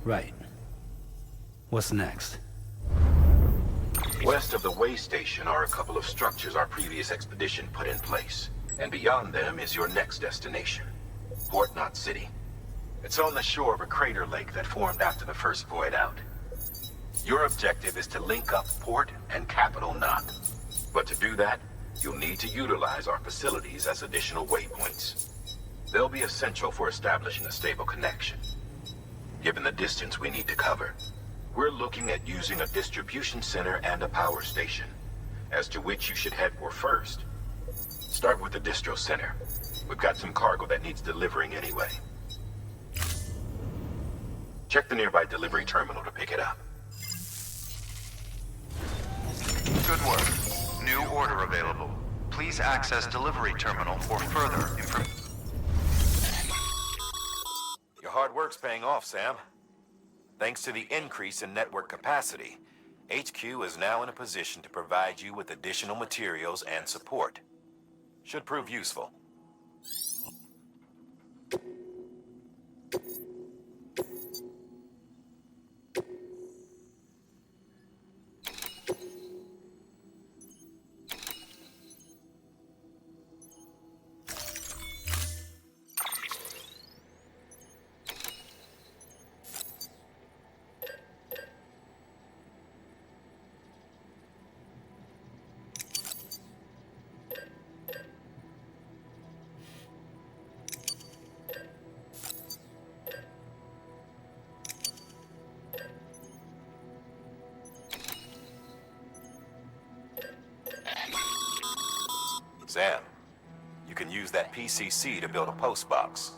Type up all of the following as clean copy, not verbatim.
Right. What's next? West of the Waystation are a couple of structures our previous expedition put in place. And beyond them is your next destination, Port Knot City. It's on the shore of a crater lake that formed after the first void out. Your objective is to link up Port and Capital Knot. But to do that, you'll need to utilize our facilities as additional waypoints. They'll be essential for establishing a stable connection. Given the distance we need to cover, we're looking at using a distribution center and a power station, as to which you should head for first. Start with the distro center. We've got some cargo that needs delivering anyway. Check the nearby delivery terminal to pick it up. Good work. New order available. Please access delivery terminal for further information. Your hard work's paying off, Sam. Thanks to the increase in network capacity, HQ is now in a position to provide you with additional materials and support. Should prove useful. Sam, you can use that PCC to build a post box.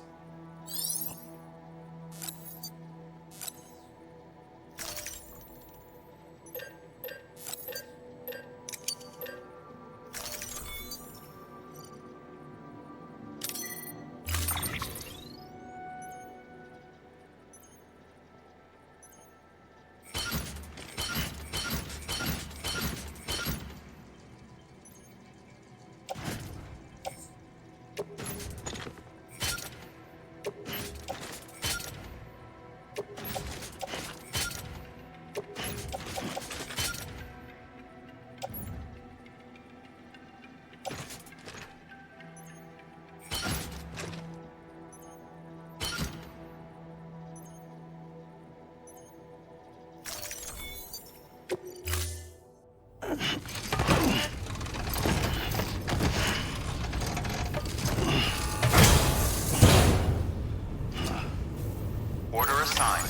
Order assigned.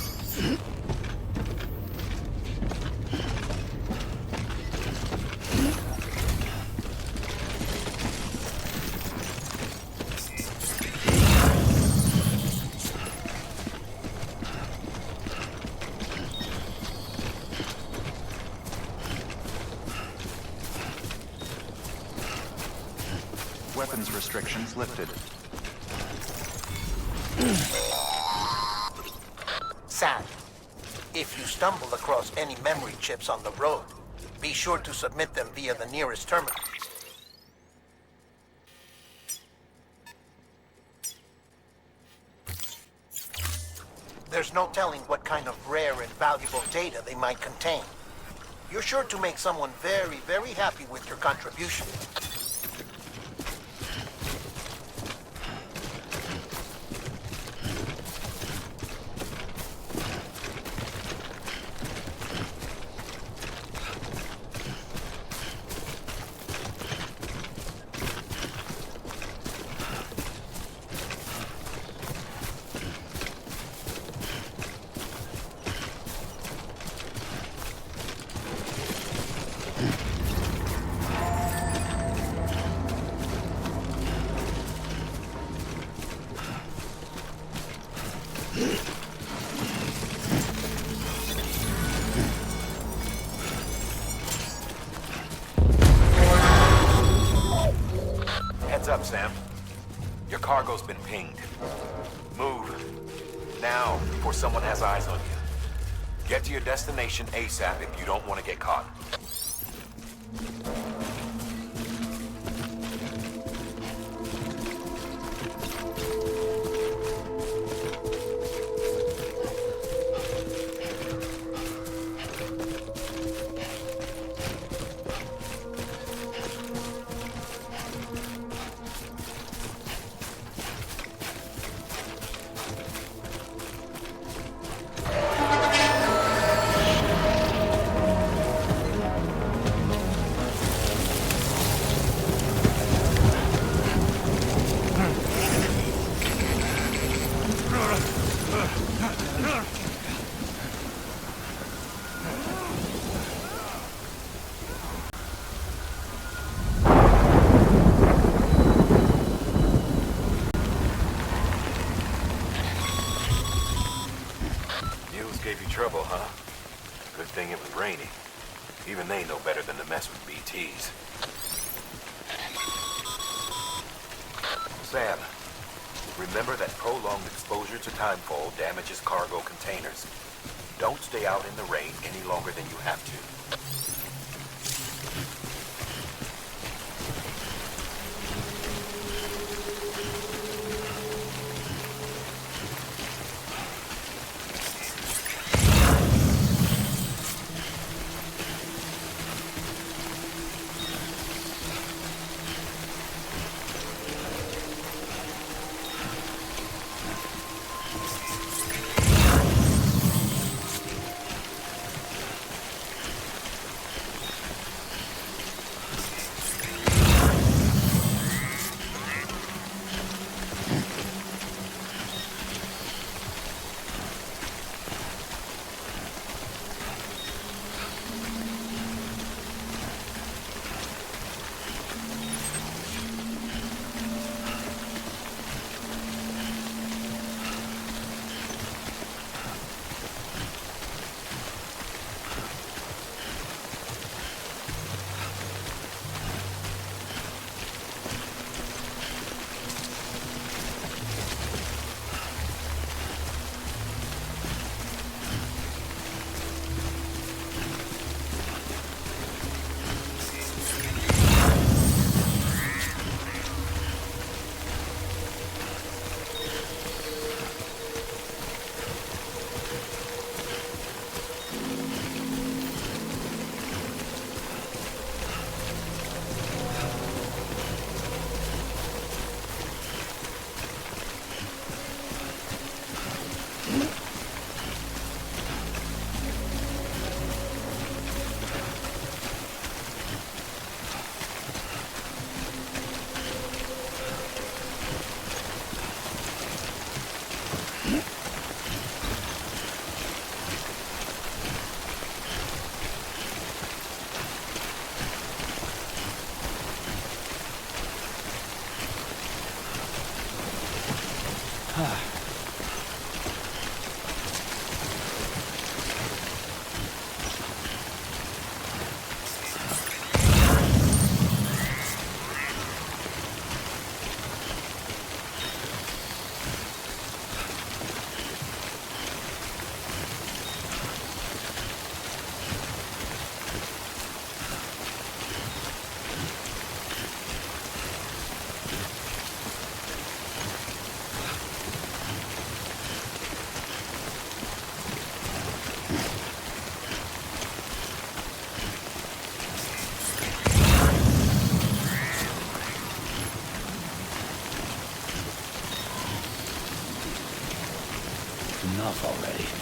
Weapons restrictions lifted. Sam, if you stumble across any memory chips on the road, be sure to submit them via the nearest terminal. There's no telling what kind of rare and valuable data they might contain. You're sure to make someone very, very happy with your contribution. Heads up, Sam. Your cargo's been pinged. Move. Now, before someone has eyes on you. Get to your destination ASAP if you don't want to get caught. you trouble, huh? Good thing it was raining. Even they know better than to mess with BTs. Sam, remember that prolonged exposure to timefall damages cargo containers. Don't stay out in the rain any longer than you have to. Enough already.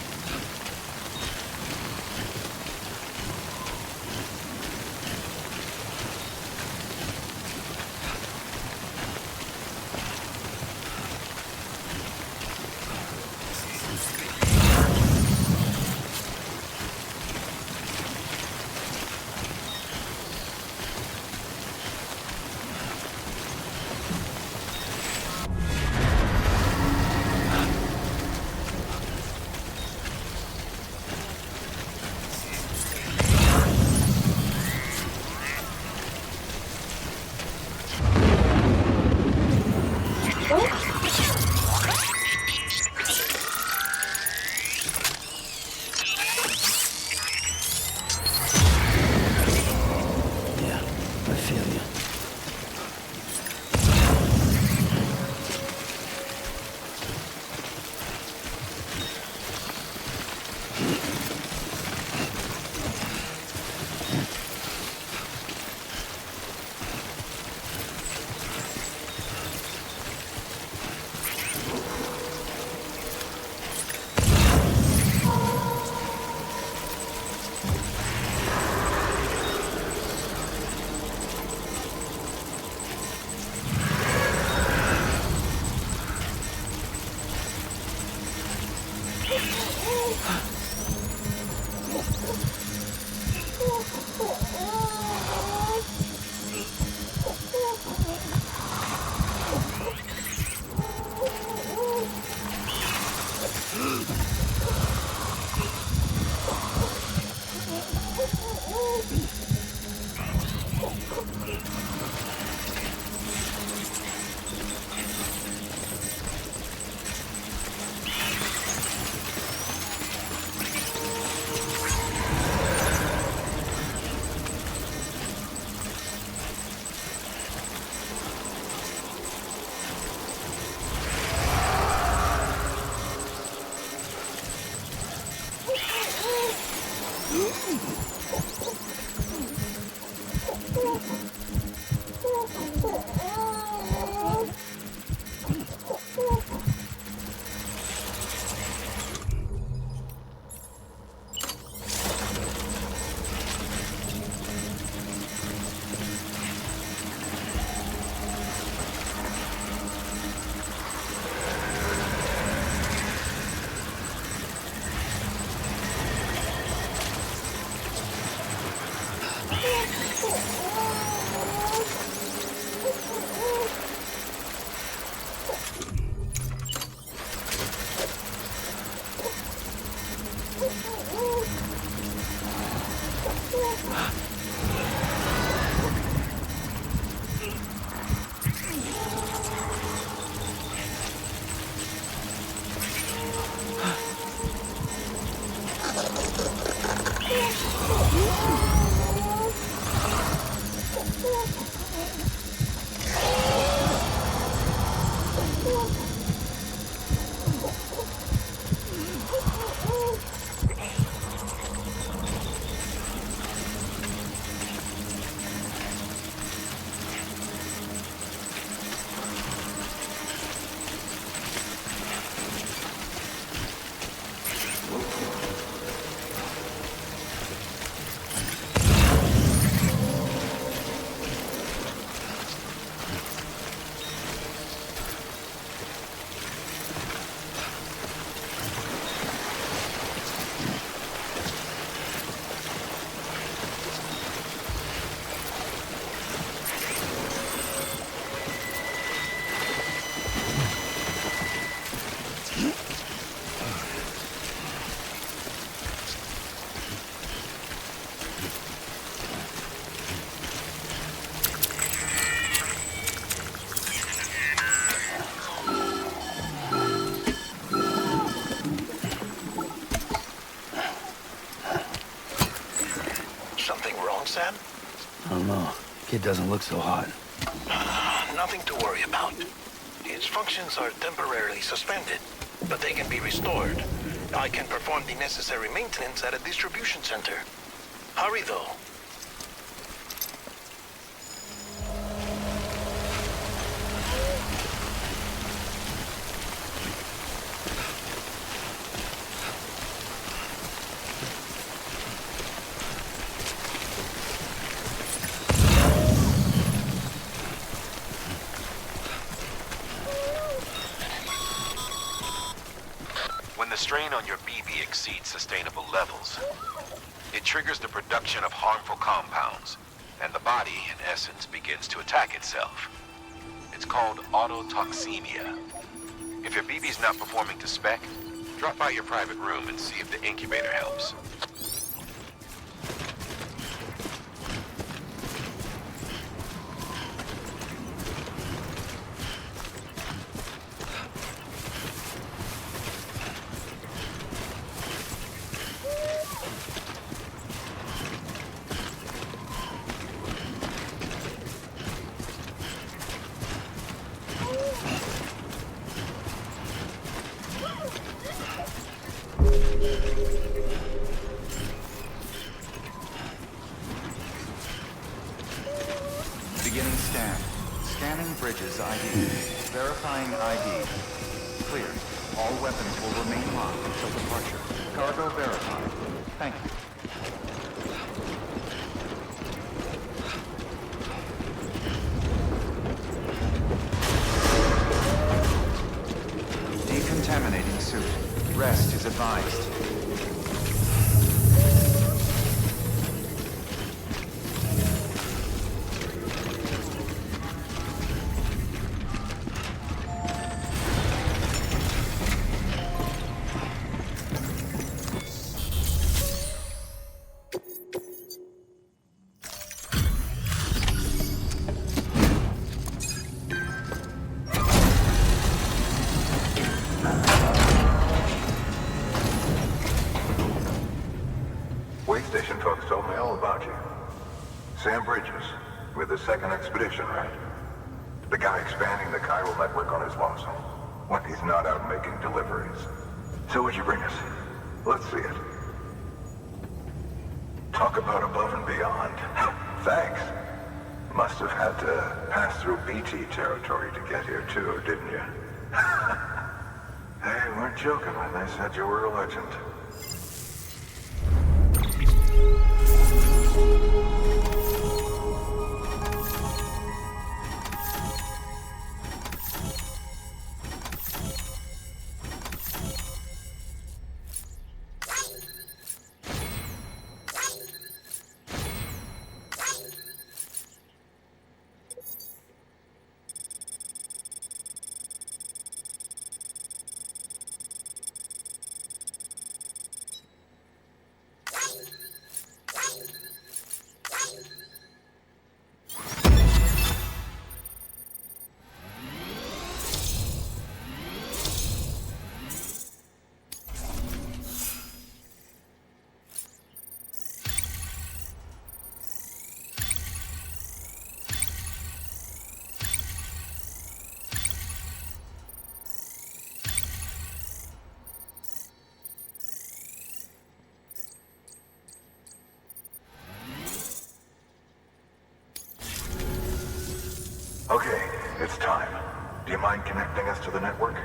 Sam? I don't know. Kid doesn't look so hot. Nothing to worry about. Its functions are temporarily suspended, but they can be restored. I can perform the necessary maintenance at a distribution center. Hurry, though. When the strain on your BB exceeds sustainable levels, it triggers the production of harmful compounds, and the body, in essence, begins to attack itself. It's called Autotoxemia. If your BB's not performing to spec, drop by your private room and see if the incubator helps. Beginning scan. Scanning bridges ID. Verifying ID. Clear. All weapons will remain locked until departure. Cargo verified. Thank you. Decontaminating suit. Rest is advised. Waystation folks told me all about you. Sam Bridges, with the second expedition, right? The guy expanding the chiral network on his lonesome, when he's not out making deliveries. So what'd you bring us? Let's see it. Talk about above and beyond. Thanks. Must have had to pass through BT territory to get here too, didn't you? They weren't joking when they said you were a legend. mind connecting us to the network?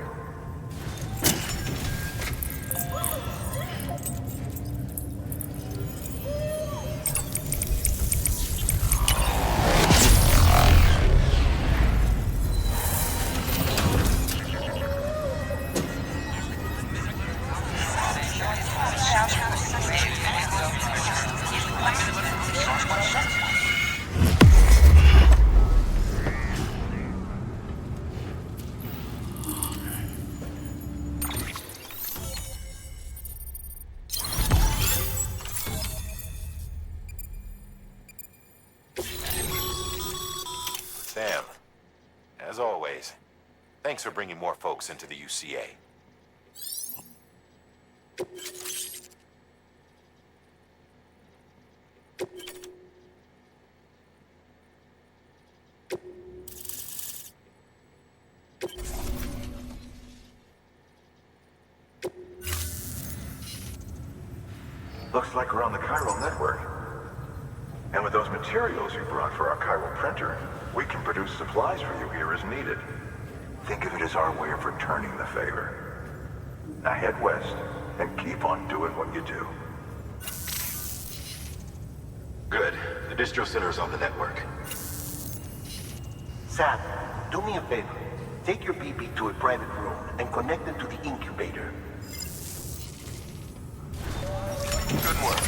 Sam, as always, thanks for bringing more folks into the UCA. Looks like we're on the chiral network. And with those materials you brought for our chiral printer, we can produce supplies for you here as needed. Think of it as our way of returning the favor. Now head west and keep on doing what you do. Good. The distro center is on the network. Sam, do me a favor. Take your BB to a private room and connect it to the incubator. Good work.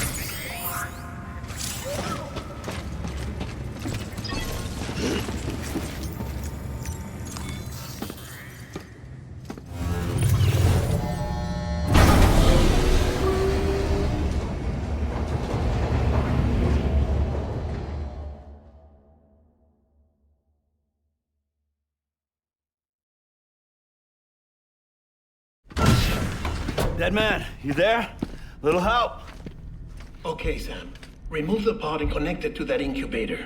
Dead man, you there? Little help? Okay, Sam. Remove the pod and connect it to that incubator.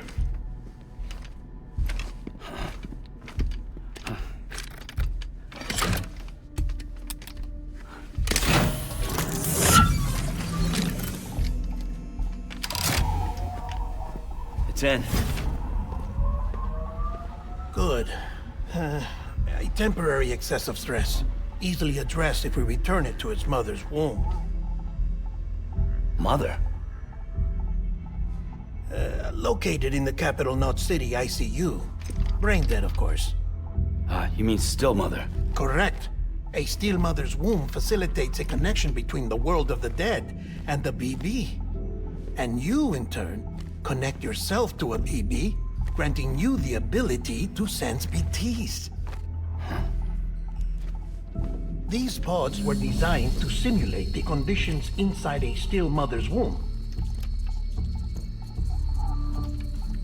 It's in. Good. A temporary excessive stress. Easily addressed if we return it to its mother's womb. Mother? Located in the capital Knot City ICU. Brain dead, of course. You mean still mother? Correct. A still mother's womb facilitates a connection between the world of the dead and the BB. And you, in turn, connect yourself to a BB, granting you the ability to sense BTs. These pods were designed to simulate the conditions inside a still mother's womb.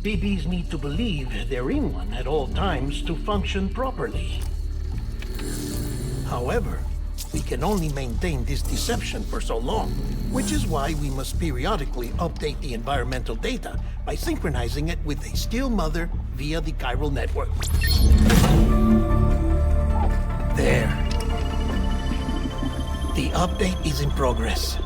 BBs need to believe they're in one at all times to function properly. However, we can only maintain this deception for so long, which is why we must periodically update the environmental data by synchronizing it with a still mother via the chiral network. There. The update is in progress.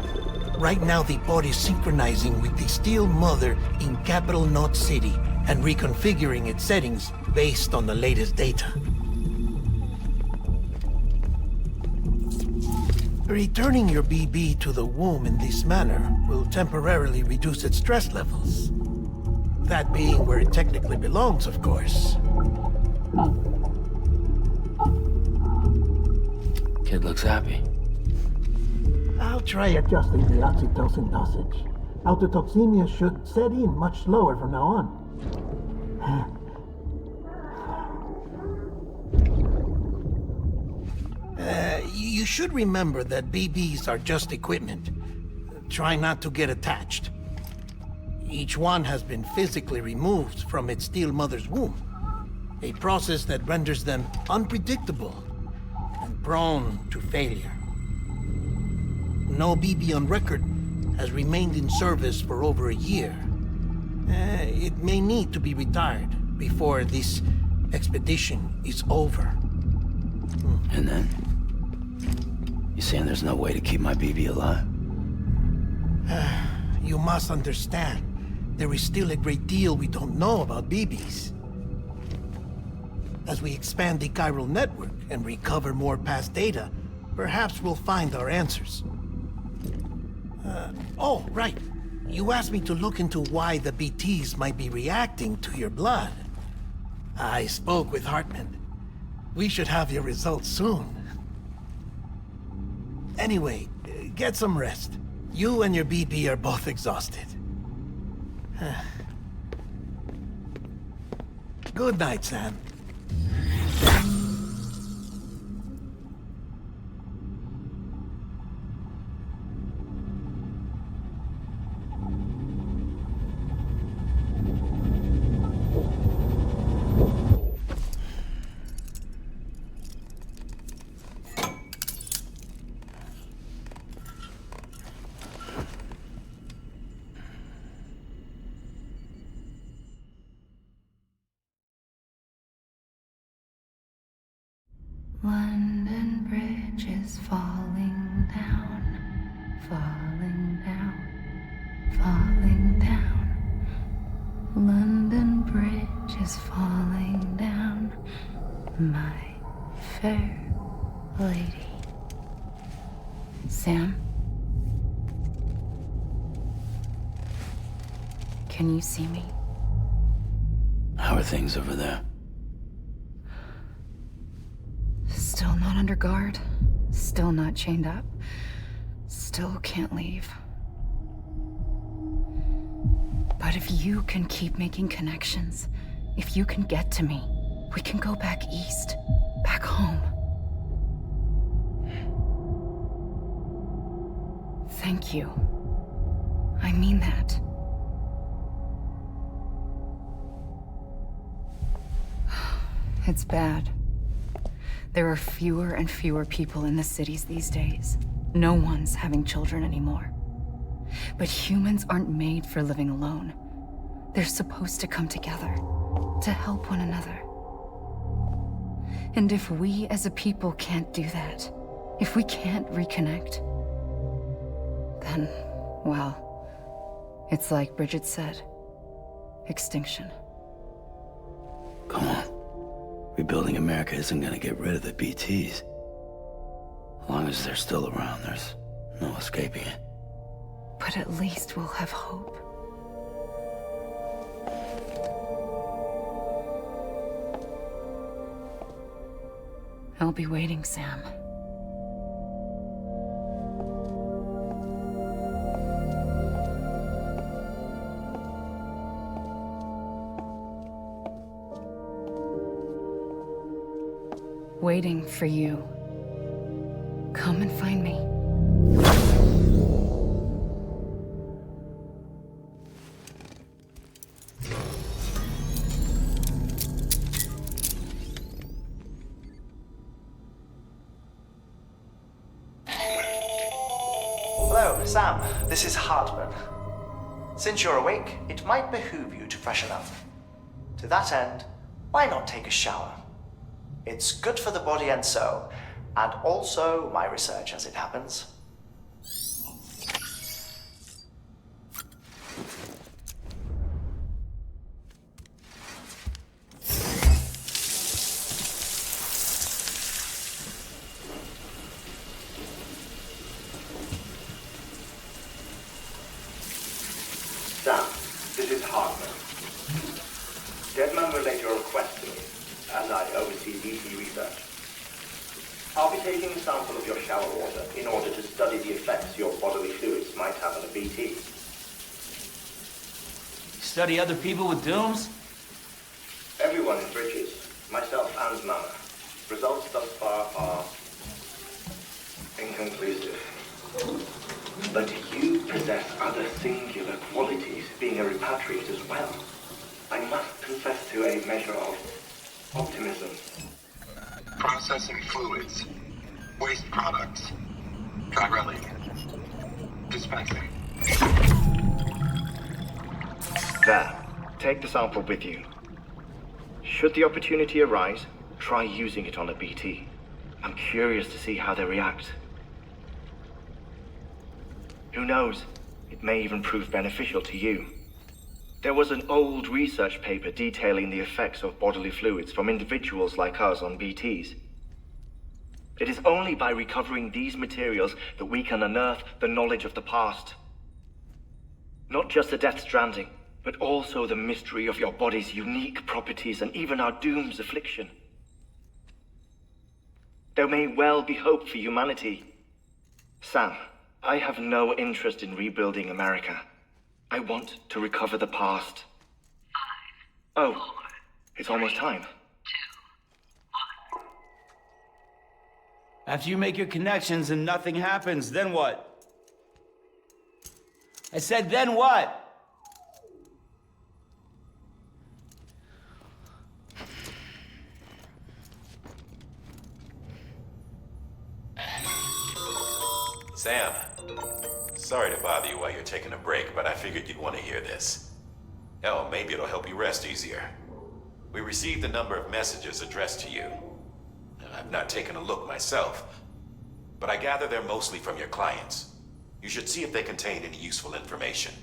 Right now, the pod is synchronizing with the still mother in capital Knot City and reconfiguring its settings based on the latest data. Returning your BB to the womb in this manner will temporarily reduce its stress levels. That being where it technically belongs, of course. Kid looks happy. I'll try adjusting the oxytocin dosage. Autotoxemia should set in much slower from now on. You should remember that BBs are just equipment. Try not to get attached. Each one has been physically removed from its still mother's womb. A process that renders them unpredictable and prone to failure. No BB on record has remained in service for over a year. It may need to be retired before this expedition is over. And then? You saying there's no way to keep my BB alive? You must understand, there is still a great deal we don't know about BBs. As we expand the chiral network and recover more past data, perhaps we'll find our answers. Oh, right. You asked me to look into why the BTs might be reacting to your blood. I spoke with Hartman. We should have your results soon. Anyway, get some rest. You and your BB are both exhausted. Good night, Sam. London Bridge is falling down, falling down, falling down. London Bridge is falling down, my fair lady. Sam? Can you see me? How are things over there? Still not under guard, still not chained up, still can't leave. But if you can keep making connections, if you can get to me, we can go back east, back home. Thank you. I mean that. It's bad. There are fewer and fewer people in the cities these days. No one's having children anymore. But humans aren't made for living alone. They're supposed to come together, to help one another. And if we as a people can't do that, if we can't reconnect, then, well, it's like Bridget said, extinction. Come on. Rebuilding America isn't gonna get rid of the BTs. As long as they're still around, there's no escaping it. But at least we'll have hope. I'll be waiting, Sam. Waiting for you. Come and find me. Hello, Sam. This is Hartman. Since you're awake, it might behoove you to freshen up. To that end, why not take a shower? It's good for the body and soul, and also my research as it happens. Sam, this is Hartman. Deadman relayed your request to me, as I oversee BT research. I'll be taking a sample of your shower water in order to study the effects your bodily fluids might have on a BT. Study other people with dooms? Everyone in Bridges, myself and Mama. Results thus far are inconclusive. But you possess other singular qualities, being a repatriate as well. I must confess to a measure of optimism. Processing fluids. Waste products. Chiralic. Dispensing. There. Take the sample with you. Should the opportunity arise, try using it on a BT. I'm curious to see how they react. Who knows? It may even prove beneficial to you. There was an old research paper detailing the effects of bodily fluids from individuals like us on BTs. It is only by recovering these materials that we can unearth the knowledge of the past. Not just the Death Stranding, but also the mystery of your body's unique properties and even our doom's affliction. There may well be hope for humanity. Sam, I have no interest in rebuilding America. I want to recover the past. 5, 4, oh, it's almost time. 2, 1. After you make your connections and nothing happens, then what? I said, then what? Sam, sorry to bother you while you're taking a break, but I figured you'd want to hear this. Hell, maybe it'll help you rest easier. We received a number of messages addressed to you. I've not taken a look myself, but I gather they're mostly from your clients. You should see if they contain any useful information.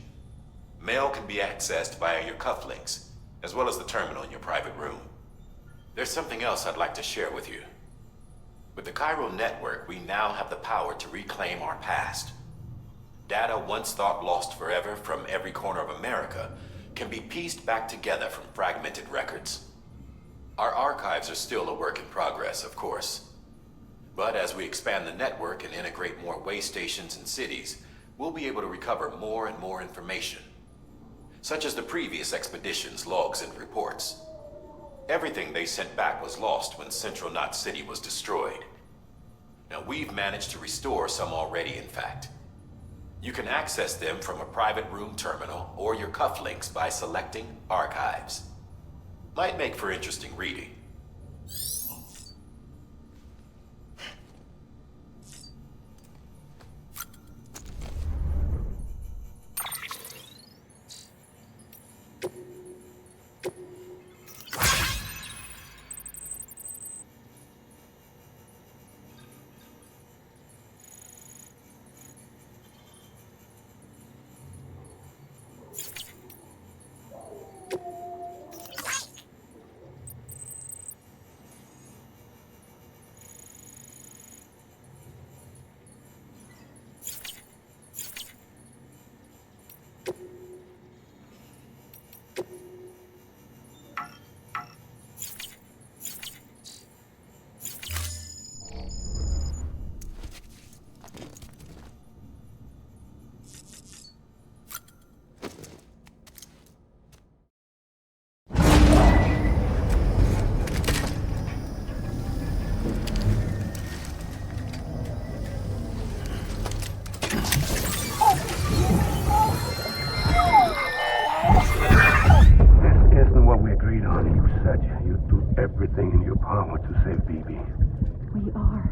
Mail can be accessed via your cufflinks, as well as the terminal in your private room. There's something else I'd like to share with you. With the Chiral network, we now have the power to reclaim our past. Data once thought lost forever from every corner of America can be pieced back together from fragmented records. Our archives are still a work in progress, of course. But as we expand the network and integrate more waystations and cities, we'll be able to recover more and more information, such as the previous expedition's logs and reports. Everything they sent back was lost when Central Knot City was destroyed. Now, we've managed to restore some already, in fact. You can access them from a private room terminal or your cufflinks by selecting Archives. Might make for interesting reading. Everything in your power to save BB. We are.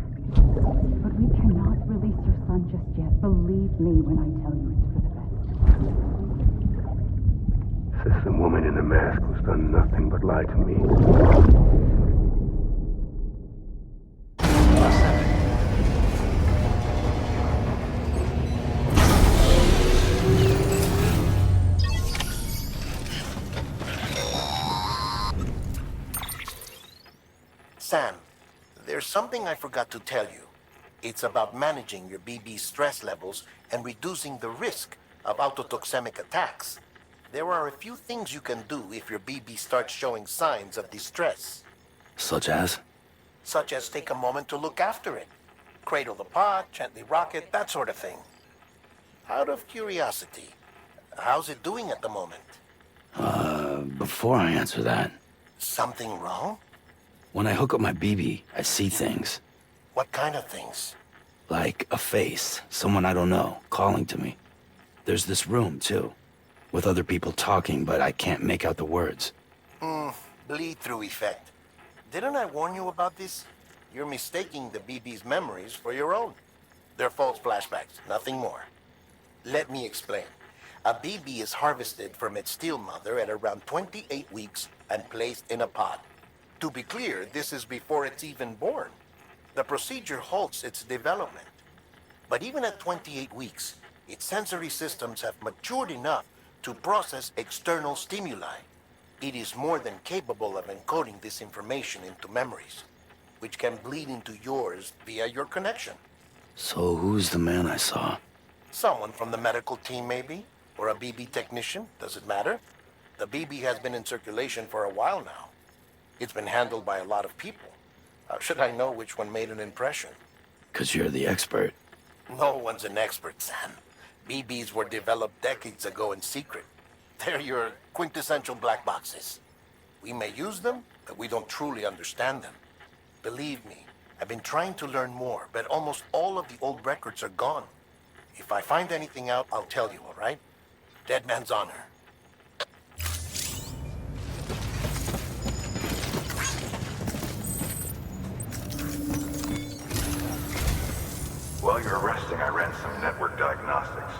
But we cannot release your son just yet. Believe me when I tell you it's for the best. Says the woman in the mask who's done nothing but lie to me. Sam, there's something I forgot to tell you. It's about managing your BB stress levels and reducing the risk of autotoxemic attacks. There are a few things you can do if your BB starts showing signs of distress. Such as? Such as take a moment to look after it. Cradle the pot, gently rock it, that sort of thing. Out of curiosity, how's it doing at the moment? Before I answer that... Something wrong? When I hook up my BB, I see things. What kind of things? Like a face, someone I don't know, calling to me. There's this room, too, with other people talking, but I can't make out the words. Bleed-through effect. Didn't I warn you about this? You're mistaking the BB's memories for your own. They're false flashbacks, nothing more. Let me explain. A BB is harvested from its steel mother at around 28 weeks and placed in a pod. To be clear, this is before it's even born. The procedure halts its development. But even at 28 weeks, its sensory systems have matured enough to process external stimuli. It is more than capable of encoding this information into memories, which can bleed into yours via your connection. So who's the man I saw? Someone from the medical team, maybe? Or a BB technician? Does it matter? The BB has been in circulation for a while now. It's been handled by a lot of people. How should I know which one made an impression? 'Cause you're the expert. No one's an expert, Sam. BBs were developed decades ago in secret. They're your quintessential black boxes. We may use them, but we don't truly understand them. Believe me, I've been trying to learn more, but almost all of the old records are gone. If I find anything out, I'll tell you, all right? Dead man's honor. While you're resting, I ran some network diagnostics.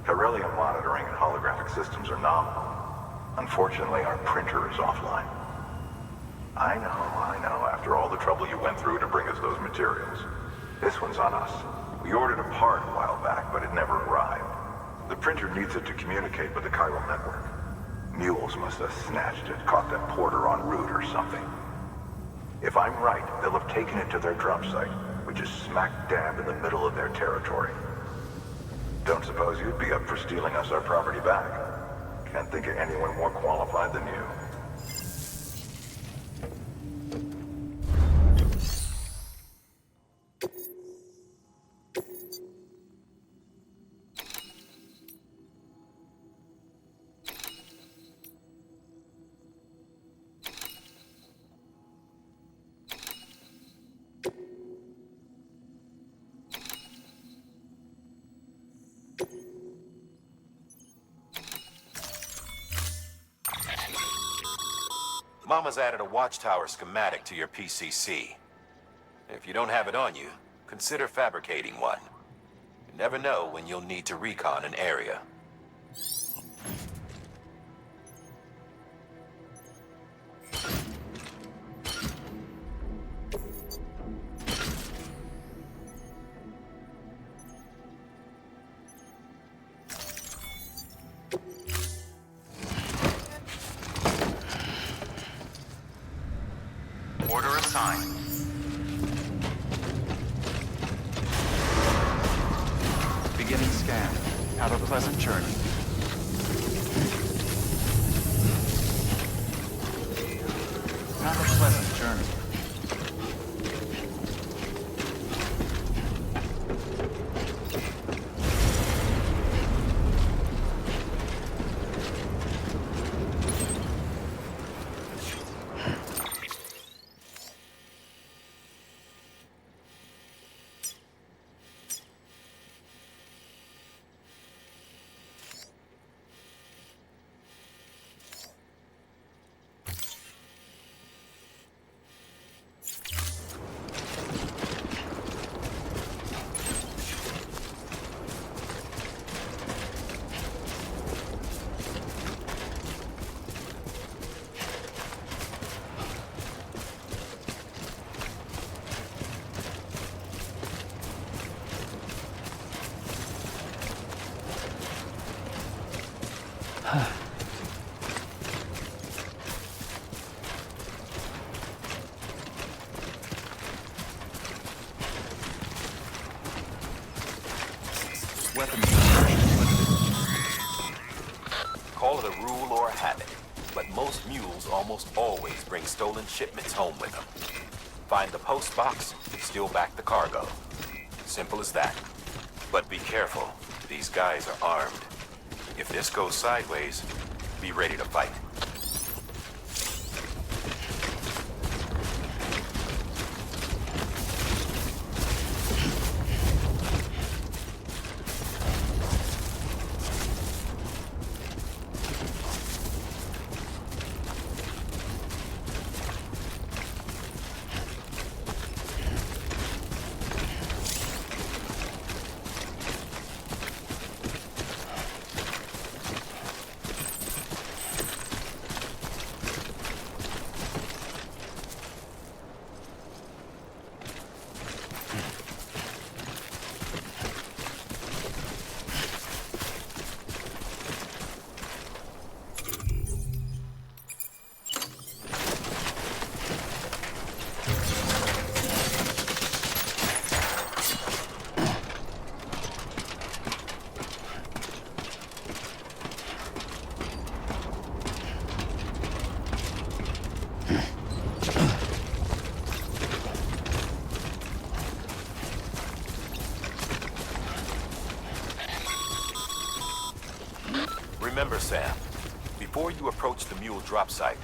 Beryllium monitoring and holographic systems are nominal. Unfortunately, our printer is offline. I know, after all the trouble you went through to bring us those materials. This one's on us. We ordered a part a while back, but it never arrived. The printer needs it to communicate with the chiral network. Mules must have snatched it, caught that porter en route or something. If I'm right, they'll have taken it to their drop site, which is smack dab in the middle of their territory. Don't suppose you'd be up for stealing us our property back? Can't think of anyone more qualified than you. Mama's added a watchtower schematic to your PCC. If you don't have it on you, consider fabricating one. You never know when you'll need to recon an area. Order assigned. Beginning scan. Have a pleasant journey. Have a pleasant journey. Call it a rule or a habit, but most mules almost always bring stolen shipments home with them. Find the post box, steal back the cargo. Simple as that. But be careful, these guys are armed. If this goes sideways, be ready to fight. Remember, Sam, before you approach the mule drop site,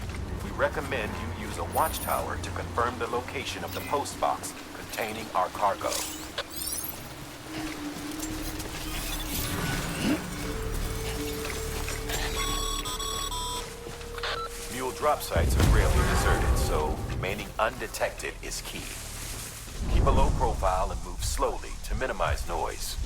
we recommend you use a watchtower to confirm the location of the post box containing our cargo. Mule drop sites are rarely deserted, so remaining undetected is key. Keep a low profile and move slowly to minimize noise.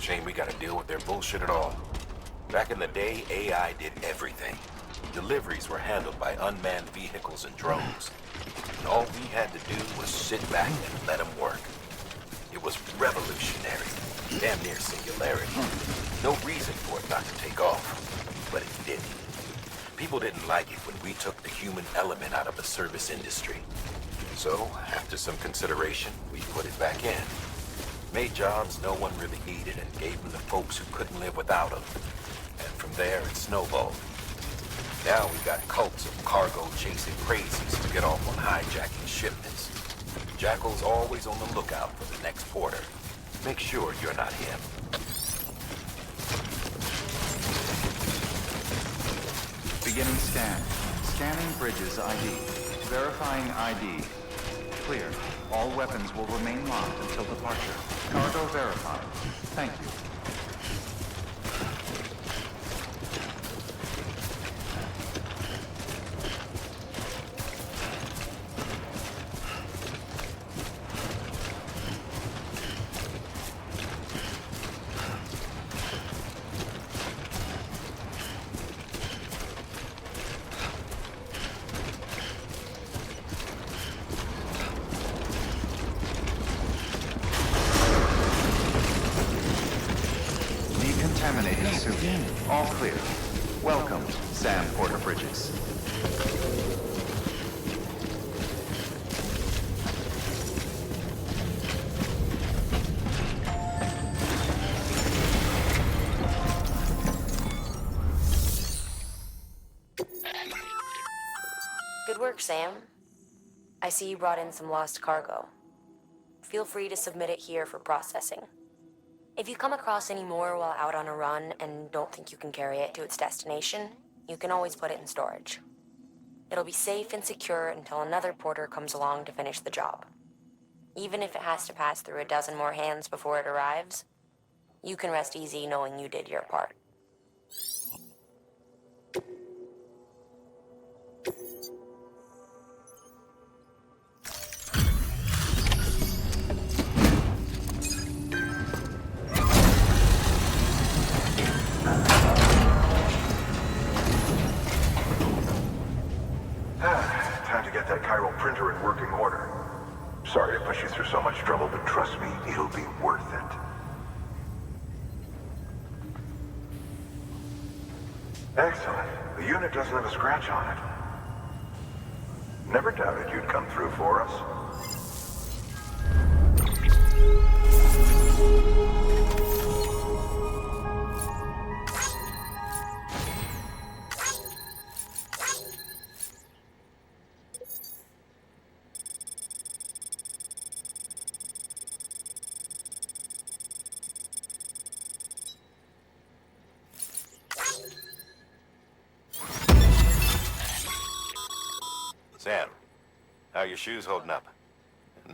Shame we gotta deal with their bullshit at all. Back in the day, AI did everything. Deliveries were handled by unmanned vehicles and drones. And all we had to do was sit back and let them work. It was revolutionary. Damn near singularity. No reason for it not to take off. But it didn't. People didn't like it when we took the human element out of the service industry. So, after some consideration, we put it back in. Made jobs no one really needed and gave them to folks who couldn't live without them. And from there, it snowballed. Now we got cults of cargo-chasing crazies to get off on hijacking shipments. Jackal's always on the lookout for the next porter. Make sure you're not him. Beginning scan. Scanning bridges ID. Verifying ID. Clear. All weapons will remain locked until departure. Cargo verified. Thank you. Decontaminated suit. All clear. Welcome, Sam Porter Bridges. Good work, Sam. I see you brought in some lost cargo. Feel free to submit it here for processing. If you come across any more while out on a run and don't think you can carry it to its destination, you can always put it in storage. It'll be safe and secure until another porter comes along to finish the job. Even if it has to pass through a dozen more hands before it arrives, you can rest easy knowing you did your part. Time to get that chiral printer in working order. Sorry to push you through so much trouble, but trust me, it'll be worth it. Excellent. The unit doesn't have a scratch on it. Never doubted you'd come through for us. Sam, how are your shoes holding up?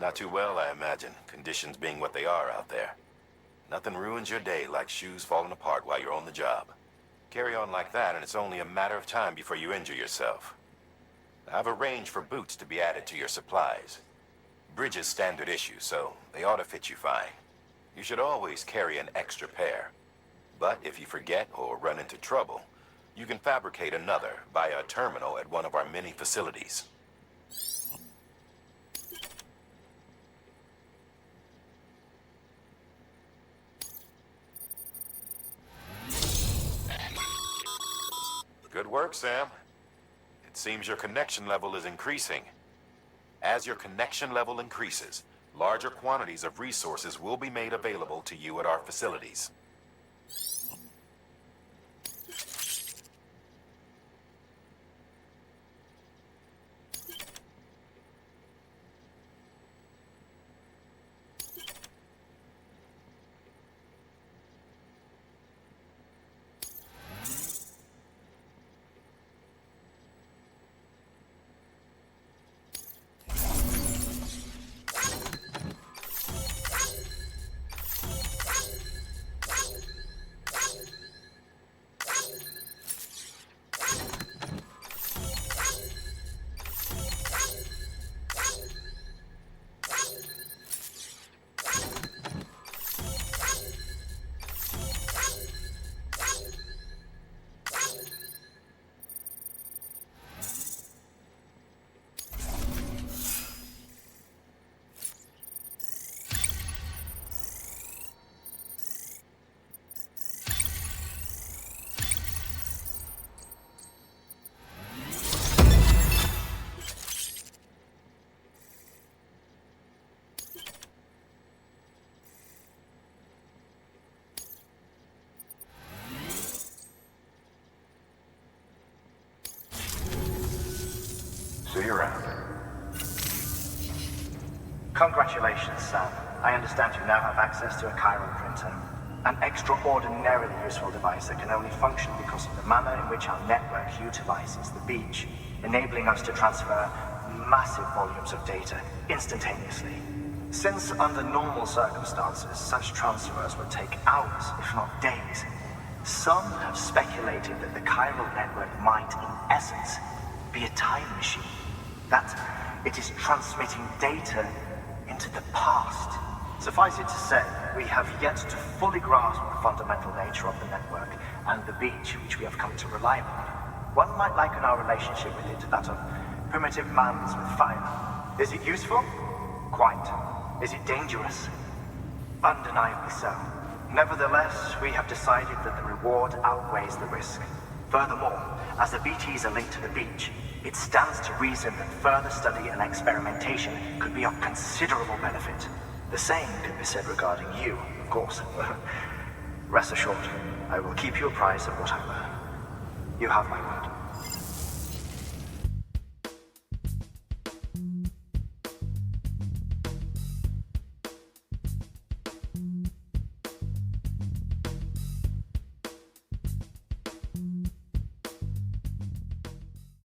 Not too well, I imagine, conditions being what they are out there. Nothing ruins your day like shoes falling apart while you're on the job. Carry on like that and it's only a matter of time before you injure yourself. I've arranged for boots to be added to your supplies. Bridges standard issue, so they ought to fit you fine. You should always carry an extra pair. But if you forget or run into trouble, you can fabricate another via a terminal at one of our many facilities. Good work, Sam. It seems your connection level is increasing. As your connection level increases, larger quantities of resources will be made available to you at our facilities. Congratulations, Sam. I understand you now have access to a chiral printer. An extraordinarily useful device that can only function because of the manner in which our network utilizes the beach, enabling us to transfer massive volumes of data instantaneously. Since under normal circumstances, such transfers would take hours, if not days, some have speculated that the chiral network might, in essence, be a time machine. That it is transmitting data into the past. Suffice it to say, we have yet to fully grasp the fundamental nature of the network and the beach which we have come to rely upon. One might liken our relationship with it to that of primitive mans with fire. Is it useful? Quite. Is it dangerous? Undeniably so. Nevertheless, we have decided that the reward outweighs the risk. Furthermore, as the BTs are linked to the beach, it stands to reason that further study and experimentation could be of considerable benefit. The same could be said regarding you, of course. Rest assured, I will keep you apprised of what I learn. You have my word.